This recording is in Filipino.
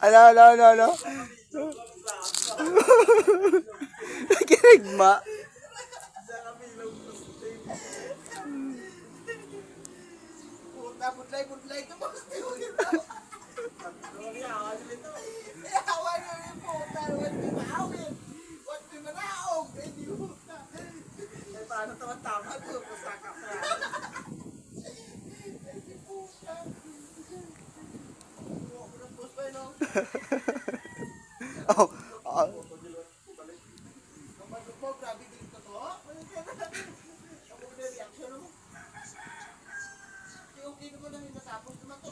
Ano? Kinigma. Puta, budlay ka boss. Awan mo yung puta. Huwag di maawin. Huwag di manaog. Hindi puta. Eh, paano tama to? Pusakap na. Hindi puta. Huwag mo ng puspay, no? Oh, Kapag po, grabe din ito to. Ako na reaction mo. Okay naman lang yung natapos naman to.